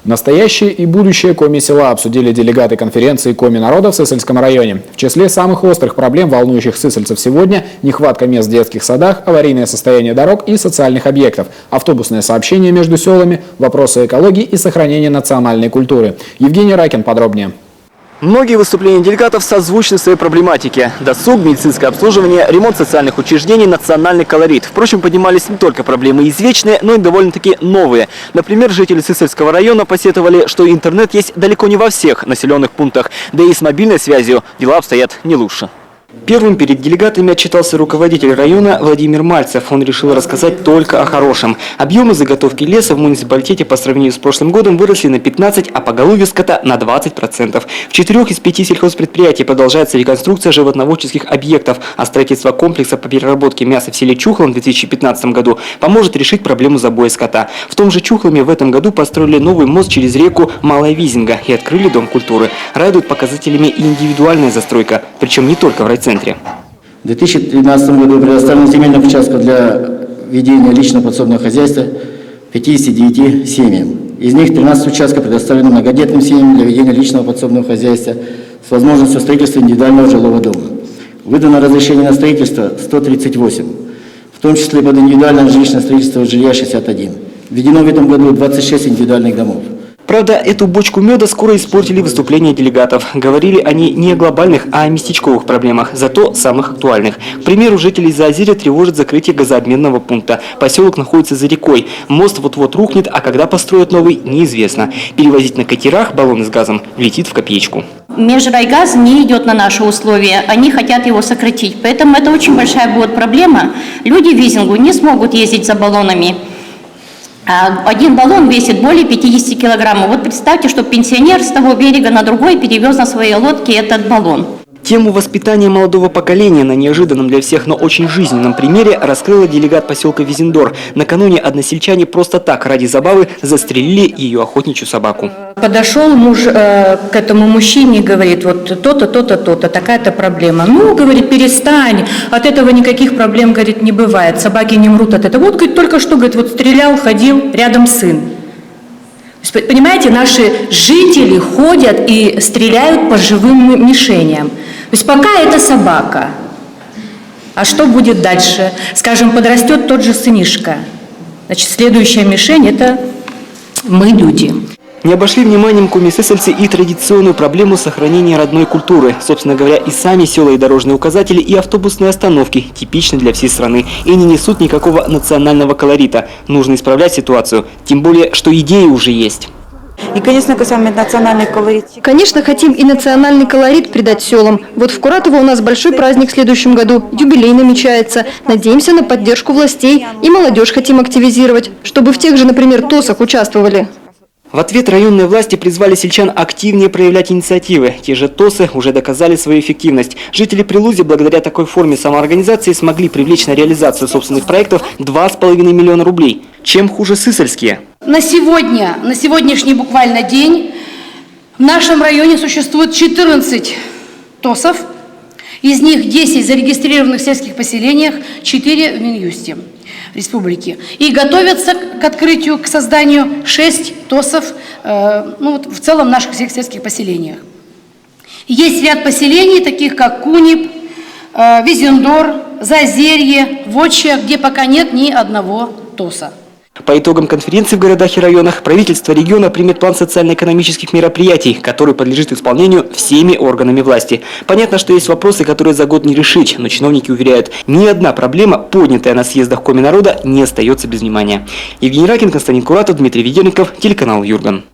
Настоящее и будущее Коми-села обсудили делегаты конференции Коми-народа в Сысольском районе. В числе самых острых проблем, волнующих сысольцев сегодня, нехватка мест в детских садах, аварийное состояние дорог и социальных объектов, автобусное сообщение между селами, вопросы экологии и сохранения национальной культуры. Евгений Ракин подробнее. Многие выступления делегатов созвучны своей проблематике. Досуг, медицинское обслуживание, ремонт социальных учреждений, национальный колорит. Впрочем, поднимались не только проблемы извечные, но и довольно-таки новые. Например, жители Сысольского района посетовали, что интернет есть далеко не во всех населенных пунктах. Да и с мобильной связью дела обстоят не лучше. Первым перед делегатами отчитался руководитель района Владимир Мальцев. Он решил рассказать только о хорошем. Объемы заготовки леса в муниципалитете по сравнению с прошлым годом выросли на 15%, а поголовье скота на 20%. В 4 из 5 сельхозпредприятий продолжается реконструкция животноводческих объектов, а строительство комплекса по переработке мяса в селе Чухлом в 2015 году поможет решить проблему забоя скота. В том же Чухломе в этом году построили новый мост через реку Малая Визинга и открыли Дом культуры. Радует показателями и индивидуальная застройка, причем не только в райцентре. В 2013 году предоставлено земельных участков для ведения личного подсобного хозяйства 59 семьям. Из них 13 участков предоставлено многодетным семьям для ведения личного подсобного хозяйства с возможностью строительства индивидуального жилого дома. Выдано разрешение на строительство 138, в том числе под индивидуальное жилищное строительство жилья 61. Введено в этом году 26 индивидуальных домов. Правда, эту бочку меда скоро испортили выступления делегатов. Говорили они не о глобальных, а о местечковых проблемах, зато самых актуальных. К примеру, жителей Заозерья тревожит закрытие газообменного пункта. Поселок находится за рекой. Мост вот-вот рухнет, а когда построят новый, неизвестно. Перевозить на катерах баллоны с газом влетит в копеечку. Межрайгаз не идет на наши условия, они хотят его сократить. Поэтому это очень большая будет проблема. Люди в Визингу не смогут ездить за баллонами. Один баллон весит более 50 килограммов. Вот представьте, что пенсионер с того берега на другой перевез на своей лодке этот баллон. Тему воспитания молодого поколения на неожиданном для всех, но очень жизненном примере раскрыла делегат поселка Визендор. Накануне односельчане просто так, ради забавы, застрелили ее охотничью собаку. Подошел муж к этому мужчине и говорит, вот то-то, то-то, то-то, такая-то проблема. Ну, говорит, перестань, от этого никаких проблем, говорит, не бывает, собаки не мрут от этого. Вот, говорит, только что, говорит, вот стрелял, ходил, рядом сын. Понимаете, наши жители ходят и стреляют по живым мишеням. То есть пока это собака. А что будет дальше? Скажем, подрастет тот же сынишка. Значит, следующая мишень – это мы, люди. Не обошли вниманием коми-сысольцы и традиционную проблему сохранения родной культуры. Собственно говоря, и сами села, и дорожные указатели, и автобусные остановки типичны для всей страны и не несут никакого национального колорита. Нужно исправлять ситуацию, тем более, что идеи уже есть. И, конечно, касаемо национальный колорит. Конечно, хотим и национальный колорит придать селам. Вот в Куратово у нас большой праздник в следующем году. Юбилей намечается. Надеемся на поддержку властей. И молодежь хотим активизировать, чтобы в тех же, например, ТОСах участвовали. В ответ районные власти призвали сельчан активнее проявлять инициативы. Те же ТОСы уже доказали свою эффективность. Жители Прилузья благодаря такой форме самоорганизации смогли привлечь на реализацию собственных проектов 2,5 миллиона рублей. Чем хуже сысольские? На сегодняшний буквально день в нашем районе существует 14 ТОСов. Из них 10 зарегистрированных в сельских поселениях, 4 в Минюсте республики. И готовятся к открытию, к созданию 6 ТОСов в целом в наших всех сельских поселениях. Есть ряд поселений, таких как Кунип, Визендор, Заозерье, Вотча, где пока нет ни одного ТОСа. По итогам конференции в городах и районах правительство региона примет план социально-экономических мероприятий, который подлежит исполнению всеми органами власти. Понятно, что есть вопросы, которые за год не решить, но чиновники уверяют, ни одна проблема, поднятая на съездах Коми-народа, не остается без внимания. Евгений Ракин, Константин Куратов, Дмитрий Ведерников, телеканал Юрган.